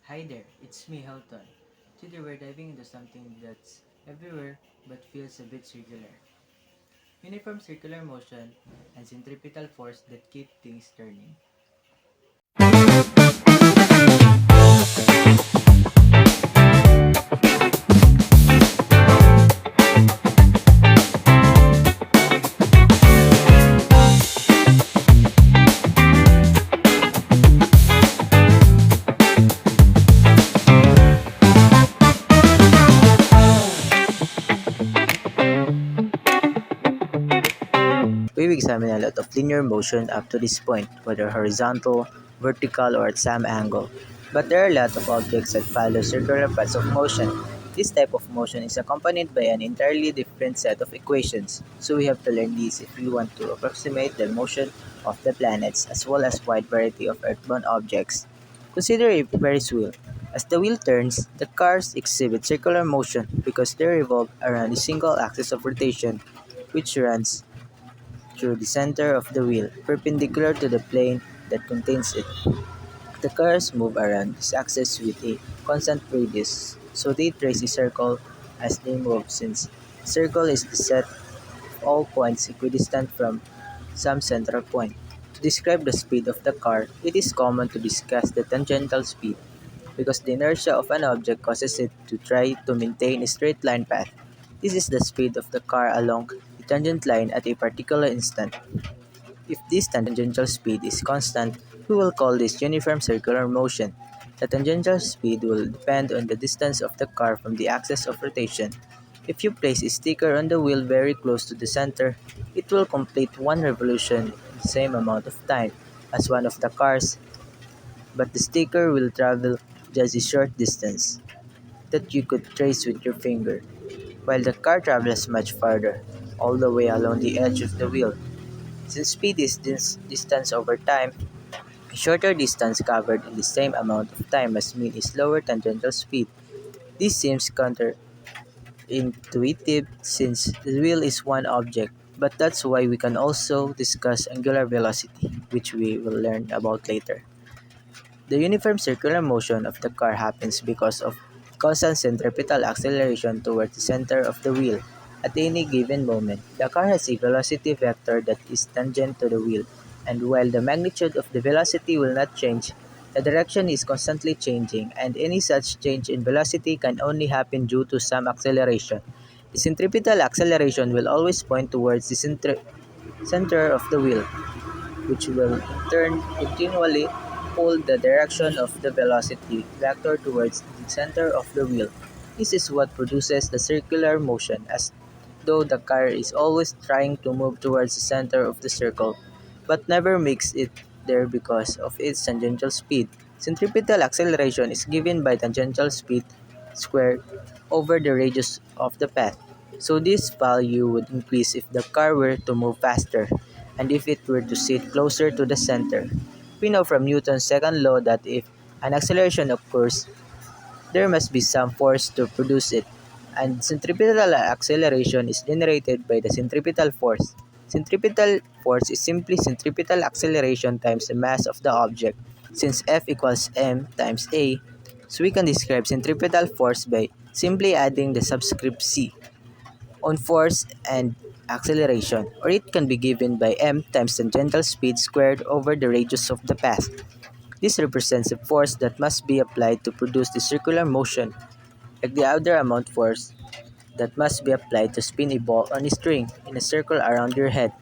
Hi there, it's me, Helton. Today we're diving into something that's everywhere but feels a bit circular. Uniform circular motion and centripetal force that keep things turning. We've examined a lot of linear motion up to this point, whether horizontal, vertical, or at some angle. But there are a lot of objects that follow circular paths of motion. This type of motion is accompanied by an entirely different set of equations, so we have to learn these if we want to approximate the motion of the planets as well as wide variety of earthbound objects. Consider a Ferris wheel. As the wheel turns, the cars exhibit circular motion because they revolve around a single axis of rotation, which runs through the center of the wheel, perpendicular to the plane that contains it. The cars move around this axis with a constant radius, so they trace a circle as they move since a circle is the set of all points equidistant from some central point. To describe the speed of the car, it is common to discuss the tangential speed because the inertia of an object causes it to try to maintain a straight line path. This is the speed of the car along the tangent line at a particular instant. If this tangential speed is constant, we will call this uniform circular motion. The tangential speed will depend on the distance of the car from the axis of rotation. If you place a sticker on the wheel very close to the center, it will complete one revolution in the same amount of time as one of the cars, but the sticker will travel just a short distance that you could trace with your finger, while the car travels much farther, all the way along the edge of the wheel. Since speed is distance over time, a shorter distance covered in the same amount of time must mean a slower tangential speed. This seems counterintuitive since the wheel is one object, but that's why we can also discuss angular velocity, which we will learn about later. The uniform circular motion of the car happens because of constant centripetal acceleration towards the center of the wheel. At any given moment, the car has a velocity vector that is tangent to the wheel, and while the magnitude of the velocity will not change, the direction is constantly changing, and any such change in velocity can only happen due to some acceleration. The centripetal acceleration will always point towards the center of the wheel, which will in turn continually pull the direction of the velocity vector towards the center of the wheel. This is what produces the circular motion, as though the car is always trying to move towards the center of the circle, but never makes it there because of its tangential speed. Centripetal acceleration is given by tangential speed squared over the radius of the path. So this value would increase if the car were to move faster and if it were to sit closer to the center. We know from Newton's second law that if an acceleration occurs, there must be some force to produce it, and centripetal acceleration is generated by the centripetal force. Centripetal force is simply centripetal acceleration times the mass of the object. Since F equals m times a, so we can describe centripetal force by simply adding the subscript c on force and acceleration, or it can be given by m times tangential speed squared over the radius of the path. This represents the force that must be applied to produce the circular motion, like the other amount force that must be applied to spin a ball on a string in a circle around your head.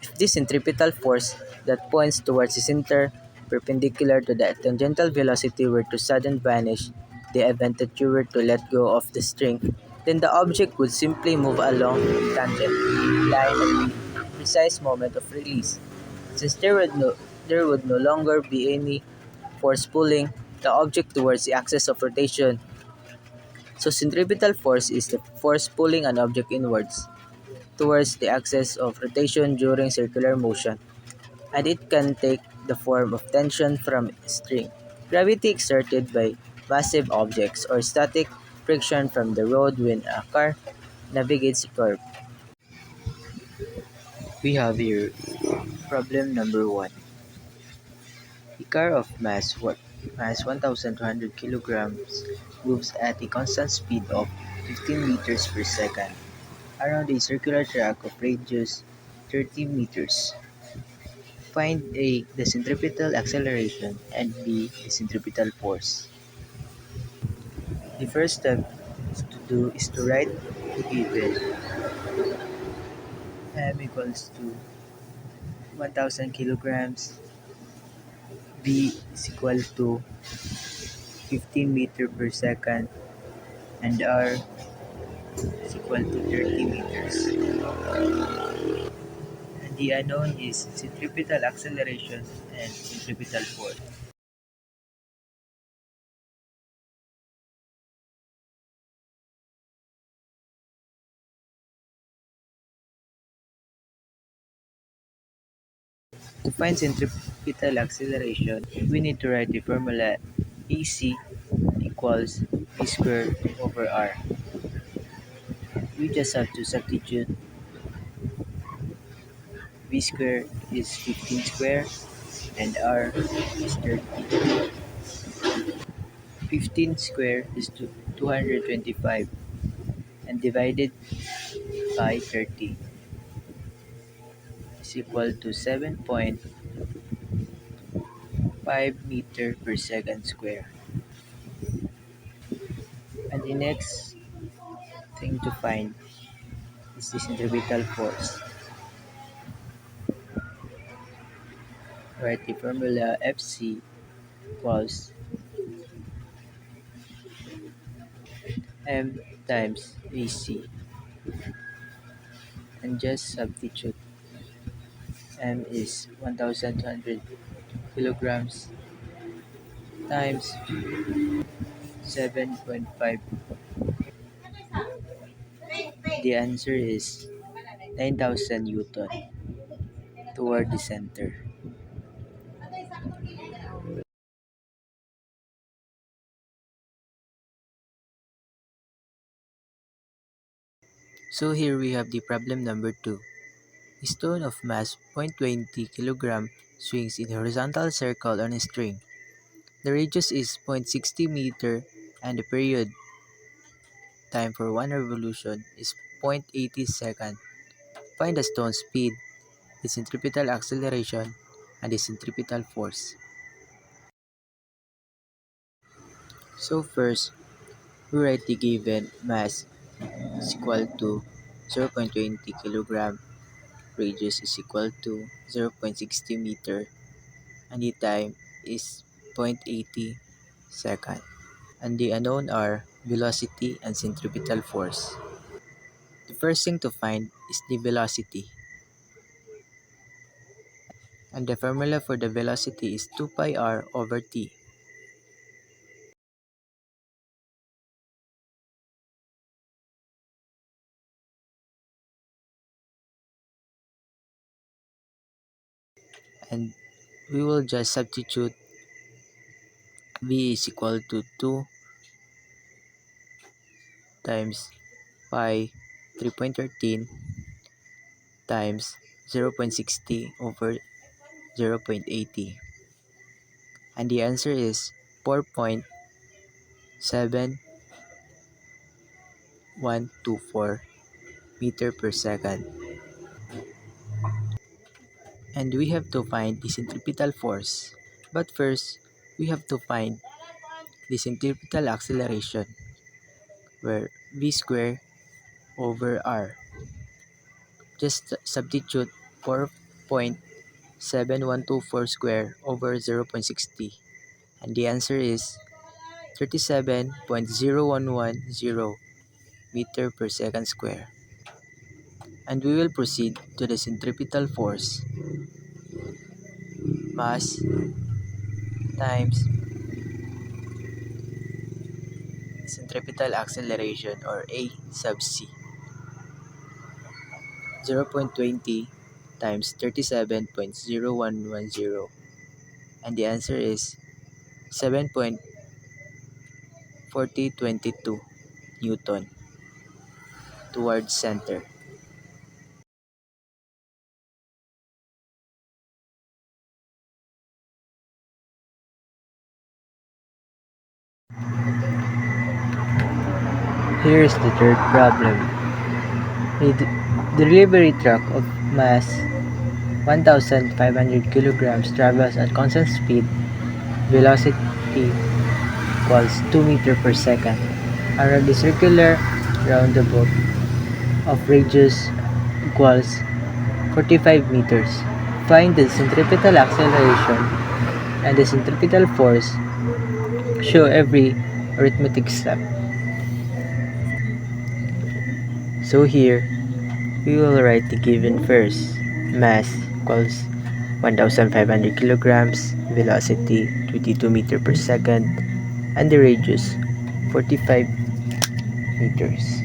If this centripetal force that points towards the center perpendicular to the tangential velocity were to suddenly vanish, the event that you were to let go of the string, then the object would simply move along the tangent line at the precise moment of release. Since there would no longer be any force pulling the object towards the axis of rotation, so centripetal force is the force pulling an object inwards towards the axis of rotation during circular motion, and it can take the form of tension from a string, gravity exerted by massive objects, or static friction from the road when a car navigates a curve. We have here problem number one. A car of mass what? mass 1,200 kilograms, moves at a constant speed of 15 meters per second around a circular track of radius 30 meters. Find A. The centripetal acceleration and B. The centripetal force. The first step is to write the given m equals to 1,000 kilograms, b is equal to 15 meter per second, and r is equal to 30 meters. And the unknown is centripetal acceleration and centripetal force. To find centripetal acceleration, we need to write the formula AC equals v squared over r. We just have to substitute v squared is 15 square and r is 30. 15 square is 225 and divided by 30 is equal to 7.5 meter per second square. And the next thing to find is the centripetal force. Write the formula Fc equals m times Ac and just substitute m is 1,200 kilograms times 7.5. The answer is 9,000 Newton toward the center. So here we have the problem number 2. A stone of mass 0.20 kg swings in a horizontal circle on a string. The radius is 0.60 meter and the period time for one revolution is 0.80 second. Find the stone's speed, the centripetal acceleration, and the centripetal force. So first, we write the given mass is equal to 0.20 kg, radius is equal to 0.60 meter, and the time is 0.80 second. And the unknown are velocity and centripetal force. The first thing to find is the velocity, and the formula for the velocity is 2 pi r over t. And we will just substitute v is equal to 2 times pi 3.13 times 0.60 over 0.80, and the answer is 4.7124 meter per second. And we have to find the centripetal force. But first, we have to find the centripetal acceleration, where v squared over r. Just substitute 4.7124 square over 0.60, and the answer is 37.0110 meter per second square. And we will proceed to the centripetal force. Mass times centripetal acceleration, or A sub c. 0.20 times 37.0110, and the answer is 7.4022 Newton towards center. Here is the third problem. A delivery truck of mass 1,500 kilograms travels at constant speed. Velocity equals 2 meters per second. Around the circular roundabout of radius equals 45 meters. Find the centripetal acceleration and the centripetal force. Show every arithmetic step. So here, we will write the given first. Mass equals 1,500 kilograms, velocity 22 meters per second, and the radius 45 meters.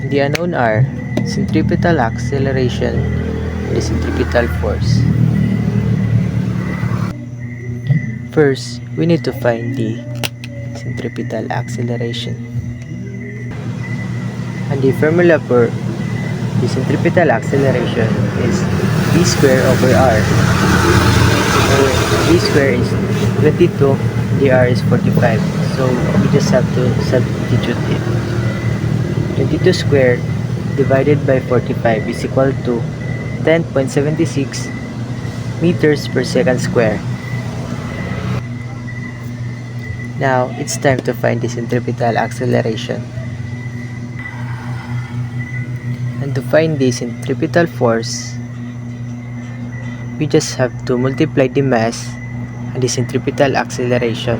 The unknown are centripetal acceleration and the centripetal force. First, we need to find the centripetal acceleration. And the formula for the centripetal acceleration is v squared over r. Where v squared is 22, the r is 45. So we just have to substitute it. 22 squared divided by 45 is equal to 10.76 meters per second square. Now, it's time to find the centripetal acceleration. And to find the centripetal force, we just have to multiply the mass and the centripetal acceleration.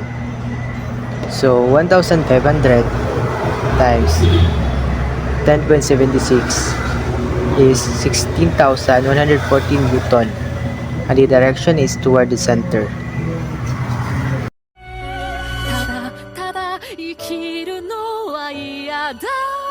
So, 1,500 times 10.76 is 16,114 Newton, and the direction is toward the center. ただただ生きるのは嫌だ